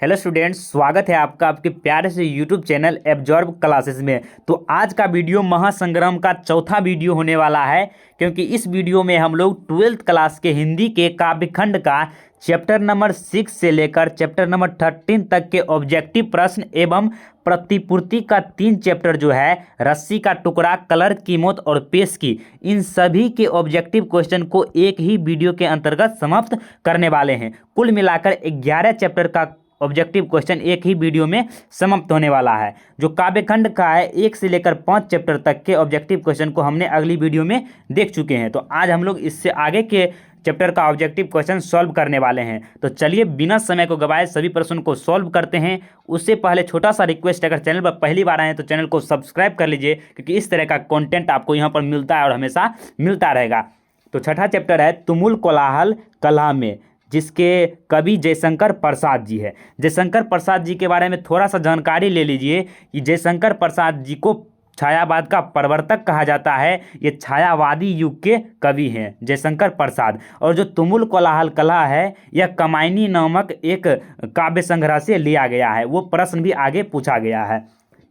Hello students, स्वागत है आपका आपके प्यारे से यूट्यूब चैनल एब्जॉर्ब क्लासेस में। तो आज का वीडियो महासंग्राम का चौथा वीडियो होने वाला है, क्योंकि इस वीडियो में हम लोग 12th क्लास के हिंदी के काव्यखंड का चैप्टर नंबर 6 से लेकर चैप्टर नंबर 13 तक के ऑब्जेक्टिव प्रश्न एवं प्रतिपूर्ति का 3 चैप्टर जो है रस्सी का टुकड़ा, कलर, कीमत और पेश की, इन सभी के ऑब्जेक्टिव क्वेश्चन को एक ही वीडियो के अंतर्गत समाप्त करने वाले हैं। कुल मिलाकर 11 चैप्टर का ऑब्जेक्टिव क्वेश्चन एक ही वीडियो में समाप्त होने वाला है। जो काव्यखंड का है 1 से लेकर 5 चैप्टर तक के ऑब्जेक्टिव क्वेश्चन को हमने अगली वीडियो में देख चुके हैं। तो आज हम लोग इससे आगे के चैप्टर का ऑब्जेक्टिव क्वेश्चन सॉल्व करने वाले हैं। तो चलिए बिना समय को गवाए सभी प्रश्नों को सॉल्व करते हैं। उससे पहले छोटा सा रिक्वेस्ट, अगर चैनल पर पहली बार आए हैं तो चैनल को सब्सक्राइब कर लीजिए, क्योंकि इस तरह का कंटेंट आपको यहाँ पर मिलता है और हमेशा मिलता रहेगा। तो छठा चैप्टर है तुमुल कोलाहल कलह में, जिसके कवि जयशंकर प्रसाद जी है। जयशंकर प्रसाद जी के बारे में थोड़ा सा जानकारी ले लीजिए कि जयशंकर प्रसाद जी को छायावाद का प्रवर्तक कहा जाता है। ये छायावादी युग के कवि हैं जयशंकर प्रसाद। और जो तुमुल कोलाहल कलह है, यह कमायनी नामक एक काव्य संग्रह से लिया गया है। वो प्रश्न भी आगे पूछा गया है।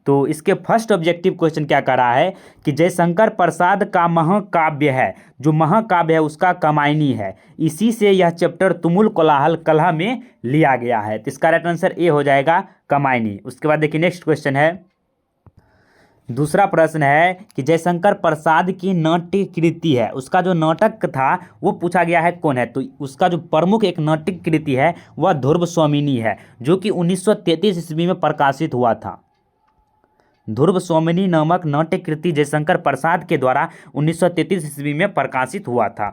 तो इसके फर्स्ट ऑब्जेक्टिव क्वेश्चन क्या कर रहा है कि जयशंकर प्रसाद का महाकाव्य है, जो महाकाव्य है उसका कमायनी है, इसी से यह चैप्टर तुमुल कोलाहल कलह में लिया गया है। तो इसका राइट आंसर ए हो जाएगा, कमायनी। उसके बाद देखिए नेक्स्ट क्वेश्चन है, दूसरा प्रश्न है कि जयशंकर प्रसाद की नाट्य कृति है, उसका जो नाटक था वो पूछा गया है कौन है। तो उसका जो प्रमुख एक नाट्य कृति है वह ध्रुव स्वामिनी है, जो कि 1933 ईस्वी में प्रकाशित हुआ था। ध्रुव स्वामिनी नामक नाट्य कृति जयशंकर प्रसाद के द्वारा 1933 ईस्वी में प्रकाशित हुआ था।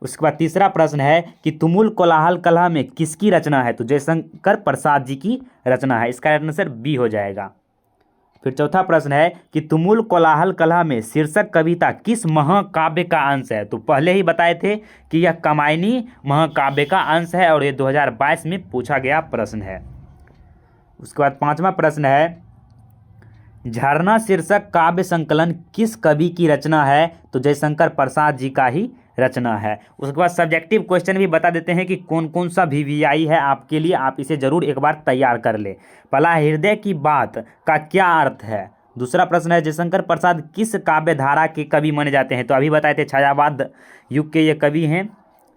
उसके बाद तीसरा प्रश्न है कि तुमुल कोलाहल कलह में किसकी रचना है। तो जयशंकर प्रसाद जी की रचना है। इसका आंसर बी हो जाएगा। फिर चौथा प्रश्न है कि तुमुल कोलाहल कलह में शीर्षक कविता किस महाकाव्य का अंश है। तो पहले ही बताए थे कि यह कमायनी महाकाव्य का अंश है और ये 2022 में पूछा गया प्रश्न है। उसके बाद पांचवा प्रश्न है, झरना शीर्षक काव्य संकलन किस कवि की रचना है। तो जयशंकर प्रसाद जी का ही रचना है। उसके बाद सब्जेक्टिव क्वेश्चन भी बता देते हैं कि कौन कौन सा VVI है आपके लिए, आप इसे जरूर एक बार तैयार कर ले। पहला, हृदय की बात का क्या अर्थ है। दूसरा प्रश्न है, जयशंकर प्रसाद किस काव्य धारा के कवि माने जाते हैं। तो अभी बताए थे छायावाद युग के ये कवि हैं,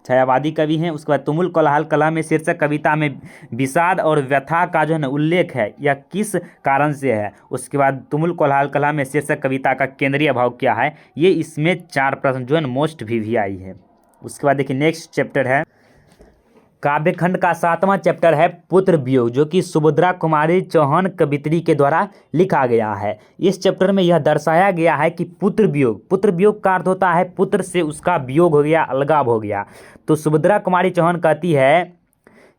छायावादी कवि हैं। उसके बाद तुमुल कोलाहल कलह में शीर्षक कविता में विषाद और व्यथा का जो है ना उल्लेख है, यह किस कारण से है। उसके बाद तुमुल कोलाहल कलह में शीर्षक कविता का केंद्रीय भाव क्या है। ये इसमें 4 प्रश्न जो है ना मोस्ट VVI है। उसके बाद देखिए नेक्स्ट चैप्टर है, काव्यखंड का 7वां चैप्टर है पुत्र वियोग, जो कि सुभद्रा कुमारी चौहान कवित्री के द्वारा लिखा गया है। इस चैप्टर में यह दर्शाया गया है कि पुत्र वियोग का अर्थ होता है पुत्र से उसका वियोग हो गया, अलगाव हो गया। तो सुभद्रा कुमारी चौहान कहती है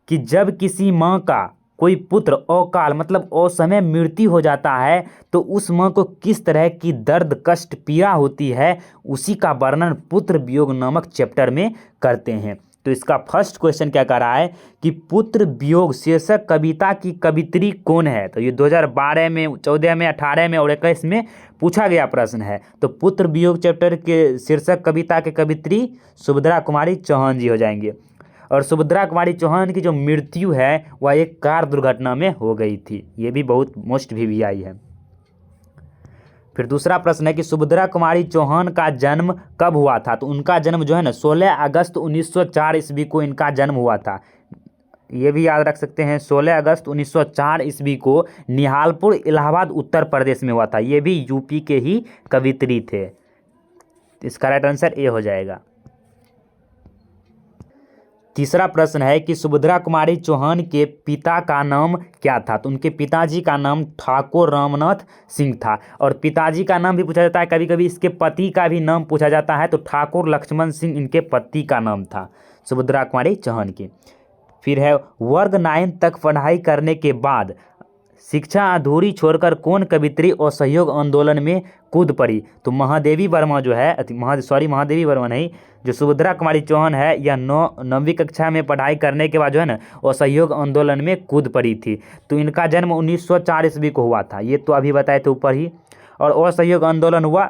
कि जब किसी माँ का कोई पुत्र अकाल मतलब असमय मृत्यु हो जाता है, तो उस माँ को किस तरह की दर्द, कष्ट, पीड़ा होती है, उसी का वर्णन पुत्र वियोग नामक चैप्टर में करते हैं। तो इसका फर्स्ट क्वेश्चन क्या कर रहा है कि पुत्र वियोग शीर्षक कविता की कवित्री कौन है। तो ये 2012 में, 14 में, 18 में और 21 में पूछा गया प्रश्न है। तो पुत्र वियोग चैप्टर के शीर्षक कविता के कवित्री सुभद्रा कुमारी चौहान जी हो जाएंगे। और सुभद्रा कुमारी चौहान की जो मृत्यु है वह एक कार दुर्घटना में हो गई थी। ये भी बहुत मोस्ट VVI है। फिर दूसरा प्रश्न है कि सुभद्रा कुमारी चौहान का जन्म कब हुआ था। तो उनका जन्म जो है ना 16 अगस्त 1904 ईस्वी को इनका जन्म हुआ था। ये भी याद रख सकते हैं, 16 अगस्त 1904 ईस्वी को निहालपुर, इलाहाबाद, उत्तर प्रदेश में हुआ था। ये भी यूपी के ही कवित्री थे। इसका राइट आंसर ए हो जाएगा। तीसरा प्रश्न है कि सुभद्रा कुमारी चौहान के पिता का नाम क्या था। तो उनके पिताजी का नाम ठाकुर रामनाथ सिंह था। और पिताजी का नाम भी पूछा जाता है, कभी कभी इसके पति का भी नाम पूछा जाता है। तो ठाकुर लक्ष्मण सिंह इनके पति का नाम था, सुभद्रा कुमारी चौहान की। फिर है, वर्ग 9 तक पढ़ाई करने के बाद शिक्षा अधूरी छोड़कर कौन कवित्री असहयोग आंदोलन में कूद पड़ी। तो महादेवी वर्मा जो है, महादेवी वर्मा नहीं, जो सुभद्रा कुमारी चौहान है, यह 9वीं कक्षा में पढ़ाई करने के बाद जो है ना असहयोग आंदोलन में कूद पड़ी थी। तो इनका जन्म 1904 ईस्वी को हुआ था। ये तो अभी बताए थे ऊपर ही। और असहयोग आंदोलन हुआ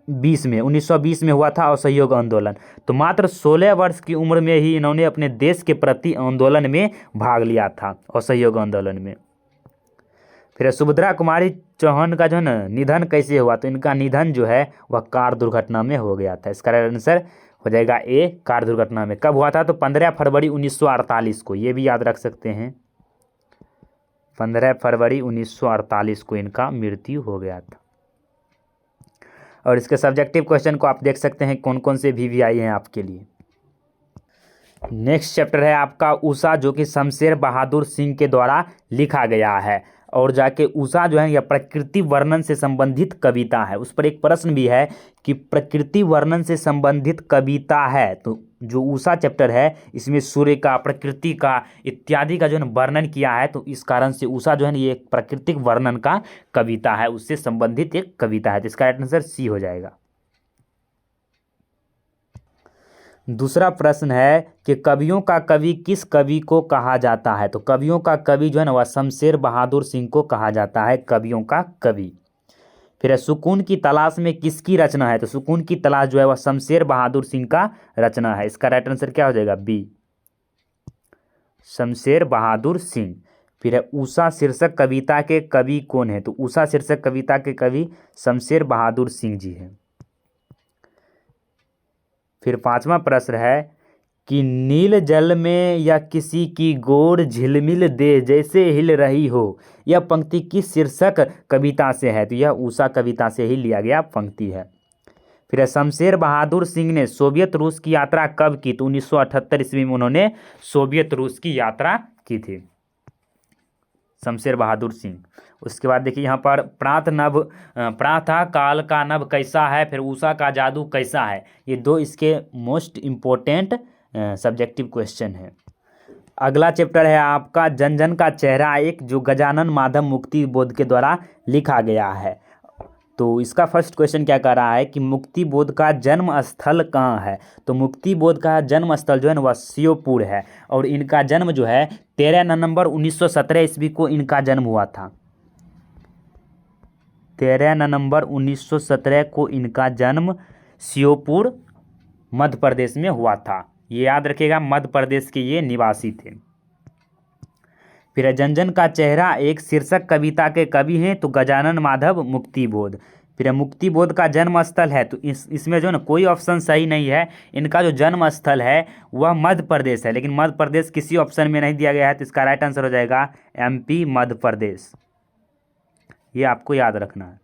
1920 में 1920 में हुआ था असहयोग आंदोलन। तो मात्र 16 वर्ष की उम्र में ही इन्होंने अपने देश के प्रति आंदोलन में भाग लिया था, असहयोग आंदोलन में। फिर सुभद्रा कुमारी चौहान का जो है ना निधन कैसे हुआ, तो इनका निधन जो है वह कार दुर्घटना में हो गया था। इसका आंसर हो जाएगा ए, कार दुर्घटना में। कब हुआ था, तो 15 फरवरी 1948 को, ये भी याद रख सकते हैं, 15 फरवरी 1948 को इनका मृत्यु हो गया था। और इसके सब्जेक्टिव क्वेश्चन को आप देख सकते हैं कौन कौन से वीवीआई हैं आपके लिए। नेक्स्ट चैप्टर है आपका उषा, जो कि शमशेर बहादुर सिंह के द्वारा लिखा गया है। और जाके उषा जो है यह प्रकृति वर्णन से संबंधित कविता है। उस पर एक प्रश्न भी है कि प्रकृति वर्णन से संबंधित कविता है, तो जो उषा चैप्टर है इसमें सूर्य का, प्रकृति का इत्यादि का जो है वर्णन किया है। तो इस कारण से उषा जो है ये एक प्राकृतिक वर्णन का कविता है, उससे संबंधित एक कविता है। तो इसका राइट आंसर सी हो जाएगा। दूसरा प्रश्न है कि कवियों का कवि किस कवि को कहा जाता है, तो कवियों का कवि जो है ना वह शमशेर बहादुर सिंह को कहा जाता है, कवियों का कवि। फिर है सुकून की तलाश में किसकी रचना है, तो सुकून की तलाश जो है वह शमशेर बहादुर सिंह का रचना है। इसका राइट आंसर क्या हो जाएगा, बी, शमशेर बहादुर सिंह। फिर है उषा शीर्षक कविता के कवि कौन है, तो उषा शीर्षक कविता के कवि शमशेर बहादुर सिंह जी हैं। फिर पांचवा प्रश्न है कि नील जल में या किसी की गोर झिलमिल दे जैसे हिल रही हो, यह पंक्ति किस शीर्षक कविता से है, तो यह उषा कविता से ही लिया गया पंक्ति है। फिर शमशेर बहादुर सिंह ने सोवियत रूस की यात्रा कब की, तो 1978 ईस्वी में उन्होंने सोवियत रूस की यात्रा की थी, शमशेर बहादुर सिंह। उसके बाद देखिए यहाँ पर प्रातः काल का नभ कैसा है, फिर उषा का जादू कैसा है, ये दो इसके मोस्ट इम्पोर्टेंट सब्जेक्टिव क्वेश्चन है। अगला चैप्टर है आपका जन जन का चेहरा एक, जो गजानन माधव मुक्ति बोध के द्वारा लिखा गया है। तो इसका फर्स्ट क्वेश्चन क्या कर रहा है कि मुक्ति बोध का जन्म स्थल कहाँ है, तो मुक्ति बोध का जन्म स्थल जो है ना वह श्योपुर है। और इनका जन्म जो है 13 नवंबर 1917 ईस्वी को इनका जन्म हुआ था, 13 नवंबर 1917 को इनका जन्म श्योपुर मध्य प्रदेश में हुआ था। ये याद रखिएगा, मध्य प्रदेश के ये निवासी थे। फिर जन जन का चेहरा एक शीर्षक कविता के कवि हैं, तो गजानन माधव मुक्ति बोध। फिर मुक्ति बोध का जन्म स्थल है, तो इसमें जो ना कोई ऑप्शन सही नहीं है। इनका जो जन्म स्थल है वह मध्य प्रदेश है, लेकिन मध्य प्रदेश किसी ऑप्शन में नहीं दिया गया है, तो इसका राइट आंसर हो जाएगा एमपी, मध्य प्रदेश। ये आपको याद रखना है।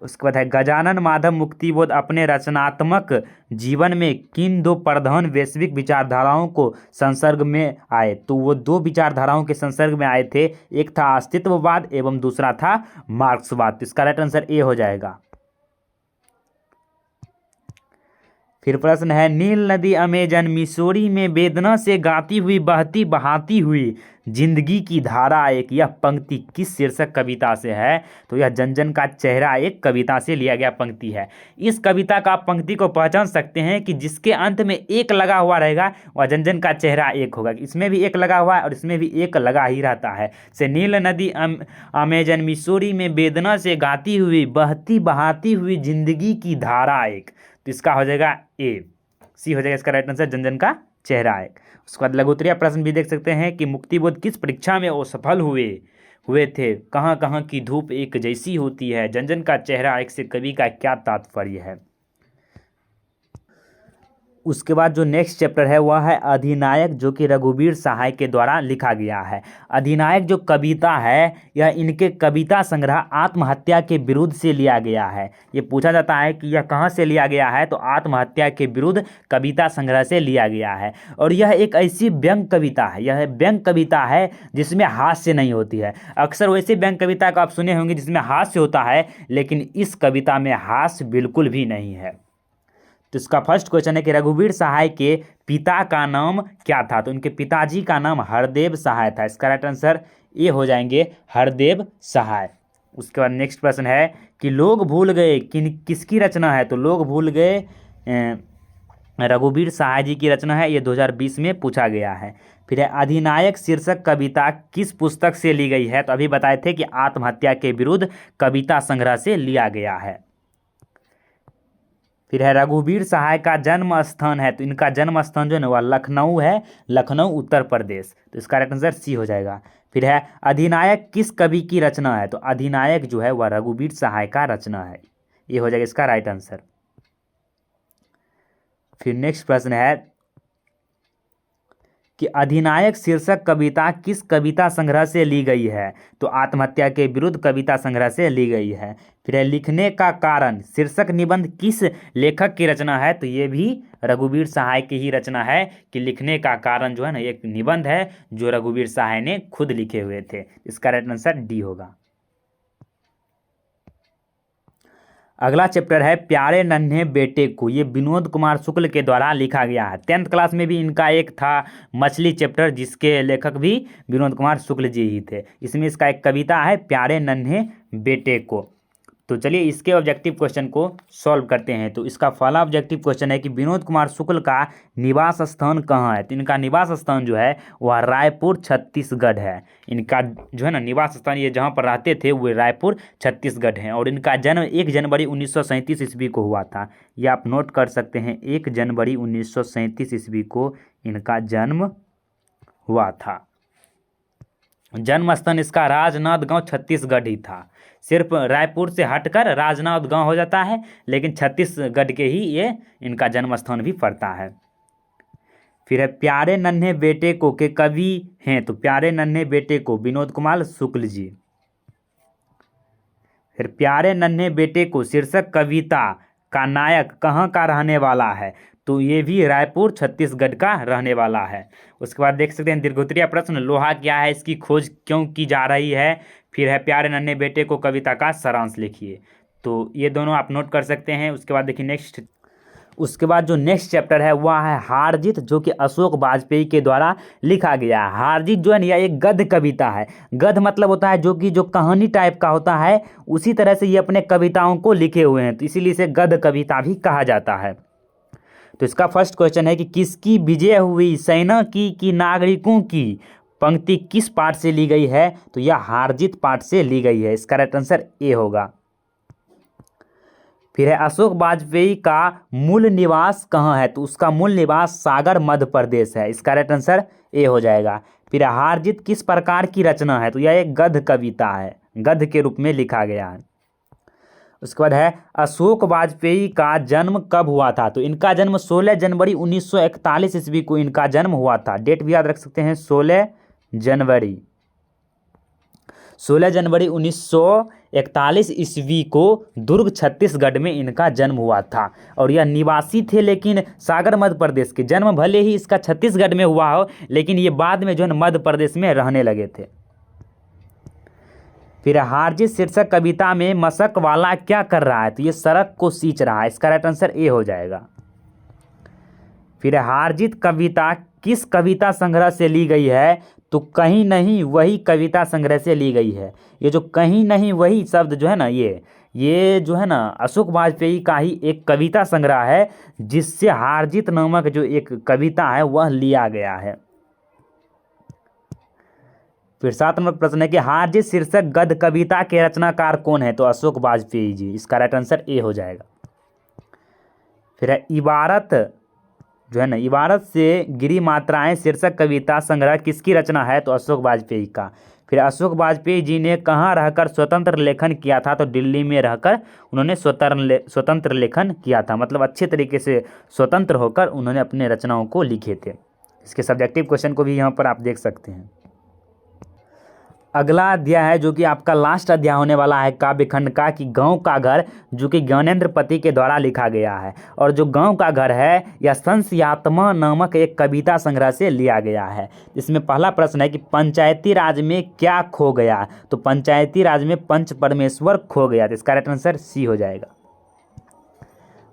उसके बाद है गजानन माधव मुक्ति बोध अपने रचनात्मक जीवन में किन दो प्रधान वैश्विक विचारधाराओं को संसर्ग में आए, तो वो दो विचारधाराओं के संसर्ग में आए थे, एक था अस्तित्ववाद एवं दूसरा था मार्क्सवाद। तो इसका राइट आंसर ए हो जाएगा। फिर प्रश्न है नील नदी अमेजन मिसौरी में वेदना से गाती हुई बहती बहाती हुई जिंदगी की धारा एक, यह पंक्ति किस शीर्षक कविता से है, तो यह जन जन का चेहरा एक कविता से लिया गया पंक्ति है। इस कविता का पंक्ति को पहचान सकते हैं कि जिसके अंत में एक लगा हुआ रहेगा वह जन जन का चेहरा एक होगा। इसमें भी एक लगा हुआ है और इसमें भी एक लगा ही रहता है। से नील नदी अमेजन मिसौरी में वेदना से गाती हुई बहती बहाती हुई जिंदगी की धारा एक, तो इसका हो जाएगा ए, सी हो जाएगा इसका राइट आंसर, जन जन का चेहरा एक। उसके बाद लघुत्तरीय प्रश्न भी देख सकते हैं कि मुक्तिबोध किस परीक्षा में असफल हुए थे, कहाँ कहाँ की धूप एक जैसी होती है, जन जन का चेहरा एक से कवि का क्या तात्पर्य है। उसके बाद जो नेक्स्ट चैप्टर है वह है अधिनायक, जो कि रघुवीर सहाय के द्वारा लिखा गया है। अधिनायक जो कविता है यह इनके कविता संग्रह आत्महत्या के विरुद्ध से लिया गया है। ये पूछा जाता है कि यह कहाँ से लिया गया है, तो आत्महत्या के विरुद्ध कविता संग्रह से लिया गया है। और यह एक ऐसी व्यंग कविता है, यह व्यंग कविता है जिसमें हास्य नहीं होती है। अक्सर वैसे व्यंग कविता को आप सुने होंगे जिसमें हास्य होता है, लेकिन इस कविता में हास्य बिल्कुल भी नहीं है। तो इसका फर्स्ट क्वेश्चन है कि रघुवीर सहाय के पिता का नाम क्या था, तो उनके पिताजी का नाम हरदेव सहाय था। इसका राइट आंसर ये हो जाएंगे हरदेव सहाय। उसके बाद नेक्स्ट प्रश्न है कि लोग भूल गए किसकी रचना है, तो लोग भूल गए रघुवीर सहाय जी की रचना है, ये 2020 में पूछा गया है। फिर है अधिनायक शीर्षक कविता किस पुस्तक से ली गई है, तो अभी बताए थे कि आत्महत्या के विरुद्ध कविता संग्रह से लिया गया है। फिर है रघुवीर सहाय का जन्म स्थान है, तो इनका जन्म स्थान जो है ना वह लखनऊ है, लखनऊ उत्तर प्रदेश। तो इसका राइट आंसर सी हो जाएगा। फिर है अधिनायक किस कवि की रचना है, तो अधिनायक जो है वह रघुवीर सहाय का रचना है, ये हो जाएगा इसका राइट आंसर। फिर नेक्स्ट प्रश्न है कि अधिनायक शीर्षक कविता किस कविता संग्रह से ली गई है, तो आत्महत्या के विरुद्ध कविता संग्रह से ली गई है। फिर है लिखने का कारण शीर्षक निबंध किस लेखक की रचना है, तो ये भी रघुवीर सहाय की ही रचना है कि लिखने का कारण जो है ना एक निबंध है जो रघुवीर सहाय ने खुद लिखे हुए थे। इसका राइट आंसर डी होगा। अगला चैप्टर है प्यारे नन्हे बेटे को, ये विनोद कुमार शुक्ल के द्वारा लिखा गया है। 10th क्लास में भी इनका एक था मछली चैप्टर, जिसके लेखक भी विनोद कुमार शुक्ल जी ही थे। इसमें इसका एक कविता है प्यारे नन्हे बेटे को। तो चलिए इसके ऑब्जेक्टिव क्वेश्चन को सॉल्व करते हैं। तो इसका पहला ऑब्जेक्टिव क्वेश्चन है कि विनोद कुमार शुक्ल का निवास स्थान कहाँ है, तो इनका निवास स्थान जो है वह रायपुर छत्तीसगढ़ है। इनका जो है ना निवास स्थान, ये जहाँ पर रहते थे वो रायपुर छत्तीसगढ़ है। और इनका जन्म 1 जनवरी 1937 ईस्वी को हुआ था। ये आप नोट कर सकते हैं, 1 जनवरी 1937 ईस्वी को इनका जन्म हुआ था। जन्म स्थान इसका राजनांदगांव छत्तीसगढ़ ही था। सिर्फ रायपुर से हटकर राजनांदगांव हो जाता है, लेकिन छत्तीसगढ़ के ही ये इनका जन्म स्थान भी पड़ता है। फिर है प्यारे नन्हे बेटे को के कवि हैं, तो प्यारे नन्हे बेटे को विनोद कुमार शुक्ल जी। फिर प्यारे नन्हे बेटे को शीर्षक कविता का नायक कहाँ का रहने वाला है, तो ये भी रायपुर छत्तीसगढ़ का रहने वाला है। उसके बाद देख सकते हैं दीर्घोत्तरीय प्रश्न, लोहा क्या है, इसकी खोज क्यों की जा रही है। फिर है प्यारे नन्हे बेटे को कविता का सारांश लिखिए। तो ये दोनों आप नोट कर सकते हैं। उसके बाद देखिए नेक्स्ट, उसके बाद जो नेक्स्ट चैप्टर है वह है हार जीत, जो कि अशोक वाजपेयी के द्वारा लिखा गया है। हार जीत जो है ना यह एक गद्य कविता है। गद्य मतलब होता है जो कि जो कहानी टाइप का होता है, उसी तरह से ये अपने कविताओं को लिखे हुए हैं, तो इसीलिए इसे गद्य कविता भी कहा जाता है। तो इसका फर्स्ट क्वेश्चन है कि किसकी विजय हुई, सेना की कि नागरिकों की, पंक्ति किस पाठ से ली गई है, तो यह हार जीत पाठ से ली गई है। इसका राइट आंसर ए होगा। फिर है अशोक वाजपेयी का मूल निवास कहाँ है, तो उसका मूल निवास सागर मध्य प्रदेश है। इसका राइट आंसर ए हो जाएगा। फिर हार जीत किस प्रकार की रचना है, तो यह एक गद्य कविता है, गद्य के रूप में लिखा गया है। उसके बाद है अशोक वाजपेयी का जन्म कब हुआ था, तो इनका जन्म 16 जनवरी 1941 ईस्वी को इनका जन्म हुआ था। डेट भी याद रख सकते हैं, 16 जनवरी 1941 ईस्वी को दुर्ग छत्तीसगढ़ में इनका जन्म हुआ था। और यह निवासी थे लेकिन सागर मध्य प्रदेश के। जन्म भले ही इसका छत्तीसगढ़ में हुआ हो, लेकिन ये बाद में जो है मध्य प्रदेश में रहने लगे थे। फिर हारजीत शीर्षक कविता में मशक वाला क्या कर रहा है, तो ये सड़क को सींच रहा है। इसका राइट आंसर ए हो जाएगा। फिर हारजीत कविता किस कविता संग्रह से ली गई है, तो कहीं नहीं वही कविता संग्रह से ली गई है। ये जो कहीं नहीं वही शब्द जो है ना ये जो है ना अशोक वाजपेयी का ही एक कविता संग्रह है, जिससे हारजीत नामक जो एक कविता है वह लिया गया है। फिर 7 नंबर प्रश्न है कि हारजीत शीर्षक गद्य कविता के रचनाकार कौन है, तो अशोक वाजपेयी जी। इसका राइट आंसर ए हो जाएगा। फिर है इबारत जो है ना इबारत से गिरी मात्राएं शीर्षक कविता संग्रह किसकी रचना है, तो अशोक वाजपेयी का। फिर अशोक वाजपेयी जी ने कहाँ रहकर स्वतंत्र लेखन किया था, तो दिल्ली में रहकर उन्होंने स्वतंत्र लेखन किया था। मतलब अच्छे तरीके से स्वतंत्र होकर उन्होंने अपने रचनाओं को लिखे थे। इसके सब्जेक्टिव क्वेश्चन को भी यहाँ पर आप देख सकते हैं। अगला अध्याय है जो कि आपका लास्ट अध्याय होने वाला है काव्यखंड का, कि गांव का घर, जो कि ज्ञानेंद्र पति के द्वारा लिखा गया है। और जो गांव का घर है यह संस्यात्मा नामक एक कविता संग्रह से लिया गया है। इसमें पहला प्रश्न है कि पंचायती राज में क्या खो गया, तो पंचायती राज में पंच परमेश्वर खो गया। तो इसका राइट आंसर सी हो जाएगा।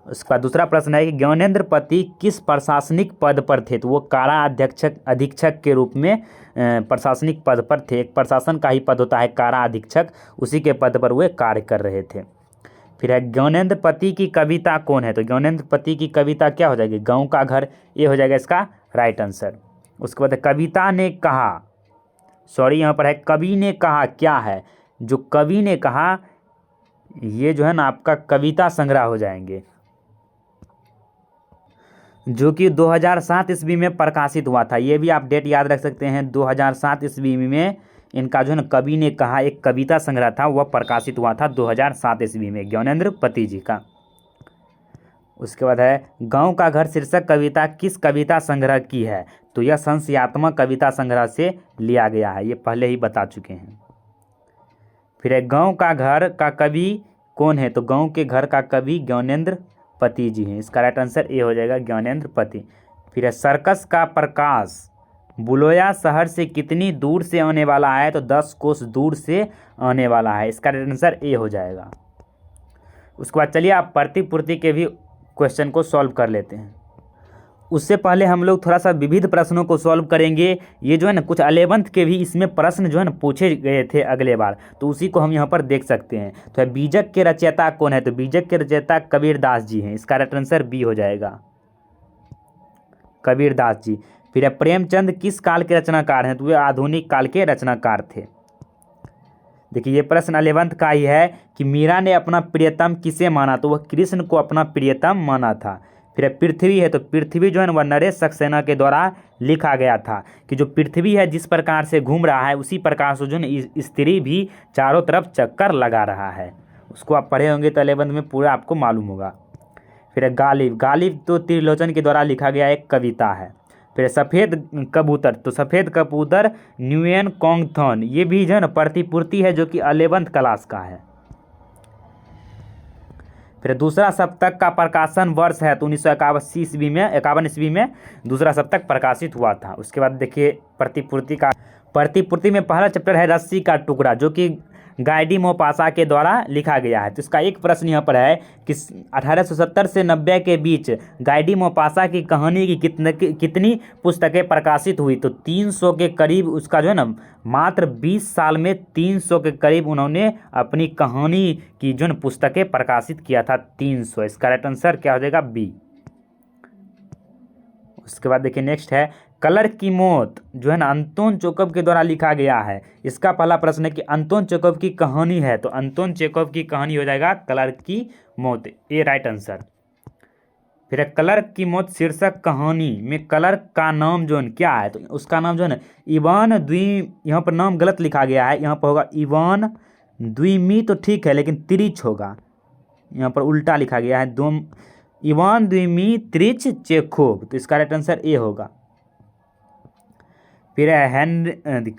उसका दूसरा प्रश्न है कि ज्ञानेंद्र पति किस प्रशासनिक पद पर थे, तो वो कारा अधीक्षक के रूप में प्रशासनिक पद पर थे। एक प्रशासन का ही पद होता है कारा अधीक्षक, उसी के पद पर वे कार्य कर रहे थे। फिर है ज्ञानेंद्र पति की कविता कौन है, तो ज्ञानेंद्र पति की कविता क्या हो जाएगी, गाँव का घर, ये हो जाएगा इसका राइट आंसर। उसके बाद कविता ने कहा, यहाँ पर है कवि ने कहा क्या है, जो कवि ने कहा ये जो है ना आपका कविता संग्रह हो जाएंगे। जो कि 2007 ईस्वी में प्रकाशित हुआ था। ये भी आप डेट याद रख सकते हैं, 2007 ईस्वी में इनका जो है ना कवि ने कहा एक कविता संग्रह था, वह प्रकाशित हुआ था 2007 ईस्वी में, ज्ञानेंद्र पति जी का। उसके बाद है गांव का घर शीर्षक कविता किस कविता संग्रह की है? तो यह संशयात्मक कविता संग्रह से लिया गया है, ये पहले ही बता चुके हैं। फिर है गांव का घर का कवि कौन है? तो गांव के घर का कवि ज्ञानेंद्र पति जी हैं, इसका राइट आंसर ए हो जाएगा, ज्ञानेंद्र पति। फिर है सर्कस का प्रकाश बुलोया शहर से कितनी दूर से आने वाला है? तो 10 कोस दूर से आने वाला है, इसका राइट आंसर ए हो जाएगा। उसके बाद चलिए आप प्रतिपूर्ति के भी क्वेश्चन को सॉल्व कर लेते हैं। उससे पहले हम लोग थोड़ा सा विविध प्रश्नों को सॉल्व करेंगे। ये जो है ना कुछ 11th के भी इसमें प्रश्न जो है ना पूछे गए थे अगले बार, तो उसी को हम यहाँ पर देख सकते हैं। तो बीजक के रचयिता कौन है? तो बीजक के रचयिता कबीरदास जी हैं, इसका राइट आंसर बी हो जाएगा, कबीरदास जी। फिर प्रेमचंद किस काल के रचनाकार हैं? तो वे आधुनिक काल के रचनाकार थे। देखिए ये प्रश्न 11th का ही है कि मीरा ने अपना प्रियतम किसे माना? तो वह कृष्ण को अपना प्रियतम माना था। फिर पृथ्वी है, तो पृथ्वी जो है वह नरेश सक्सेना के द्वारा लिखा गया था कि जो पृथ्वी है जिस प्रकार से घूम रहा है उसी प्रकार से जो है स्त्री भी चारों तरफ चक्कर लगा रहा है। उसको आप पढ़े होंगे तो 11th में पूरा आपको मालूम होगा। फिर गालिब, गालिब तो त्रिलोचन के द्वारा लिखा गया एक कविता है। फिर सफ़ेद कबूतर, तो सफ़ेद कबूतर न्यूएन कॉन्गथॉन, ये भी जो है ना प्रतिपूर्ति है जो कि 11th क्लास का है। फिर दूसरा सप्तक का प्रकाशन वर्ष है, तो 1951 ईस्वी में 51 ईस्वी में दूसरा सप्तक प्रकाशित हुआ था। उसके बाद देखिए प्रतिपूर्ति में पहला चैप्टर है रस्सी का टुकड़ा, जो कि गाइडी मोपासा के द्वारा लिखा गया है। तो इसका एक प्रश्न यहाँ पर है कि 1870 से 90 के बीच गाइडी मोपासा की कहानी की कितनी पुस्तकें प्रकाशित हुई? तो 300 के करीब। उसका जो है ना मात्र 20 साल में 300 के करीब उन्होंने अपनी कहानी की जो है पुस्तकें प्रकाशित किया था, 300। इसका राइट आंसर क्या हो जाएगा? बी। उसके बाद देखिए नेक्स्ट है कलर की मौत जो है ना अंतोन चेखव के द्वारा लिखा गया है। इसका पहला प्रश्न है कि अंतोन चेखव की कहानी है, तो अंतोन चेखव की कहानी हो जाएगा कलर की मौत, ए राइट आंसर। फिर कलर की मौत शीर्षक कहानी में कलर का नाम जो है क्या है? तो उसका नाम जो है ना इवान द्वी, यहाँ पर नाम गलत लिखा गया है, यहाँ पर होगा इवान द्विमी, तो ठीक है लेकिन त्रिच होगा, यहाँ पर उल्टा लिखा गया है, इवान द्विमित्रिच चेखोव, तो इसका राइट आंसर ए होगा। फिर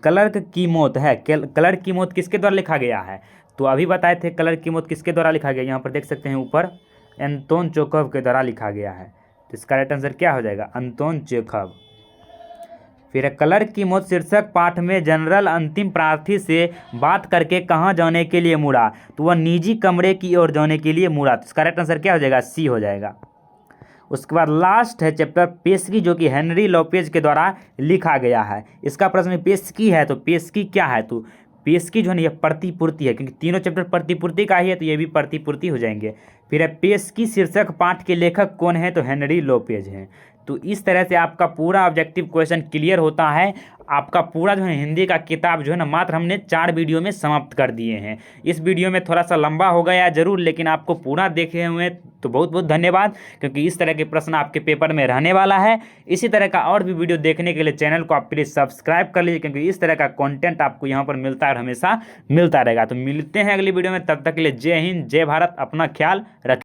कलर की मौत है, कलर की मौत किसके द्वारा लिखा गया है? तो अभी बताए थे कलर की मौत किसके द्वारा लिखा गया, यहाँ पर देख सकते हैं ऊपर अंतोन चेखव के द्वारा लिखा गया है। तो इसका राइट आंसर क्या हो जाएगा? Anton Chekhov. फिर कलर की मौत शीर्षक पाठ में जनरल अंतिम प्रार्थी से बात करके कहाँ जाने के लिए मुड़ा? तो वह निजी कमरे की ओर जाने के लिए मुड़ा। तो इसका राइट आंसर क्या हो जाएगा? सी हो जाएगा। उसके बाद लास्ट है चैप्टर पेशगी, जो कि हेनरी लोपेज के द्वारा लिखा गया है। इसका प्रश्न पेशगी है, तो पेशगी क्या है? तो पेशगी जो है ना यह प्रतिपूर्ति है, क्योंकि तीनों चैप्टर प्रतिपूर्ति का ही है, तो ये भी प्रतिपूर्ति हो जाएंगे। फिर पेशगी शीर्षक पाठ के लेखक कौन है? तो हेनरी लोपेज हैं। तो इस तरह से आपका पूरा ऑब्जेक्टिव क्वेश्चन क्लियर होता है। आपका पूरा जो है हिंदी का किताब जो है ना मात्र हमने 4 वीडियो में समाप्त कर दिए हैं। इस वीडियो में थोड़ा सा लंबा हो गया जरूर, लेकिन आपको पूरा देखे हुए तो बहुत बहुत धन्यवाद, क्योंकि इस तरह के प्रश्न आपके पेपर में रहने वाला है। इसी तरह का और भी वीडियो देखने के लिए चैनल को आप प्लीज़ सब्सक्राइब कर लीजिए, क्योंकि इस तरह का कंटेंट आपको यहाँ पर मिलता है और हमेशा मिलता रहेगा। तो मिलते हैं अगली वीडियो में, तब तक के लिए जय हिंद, जय भारत, अपना ख्याल रखिए।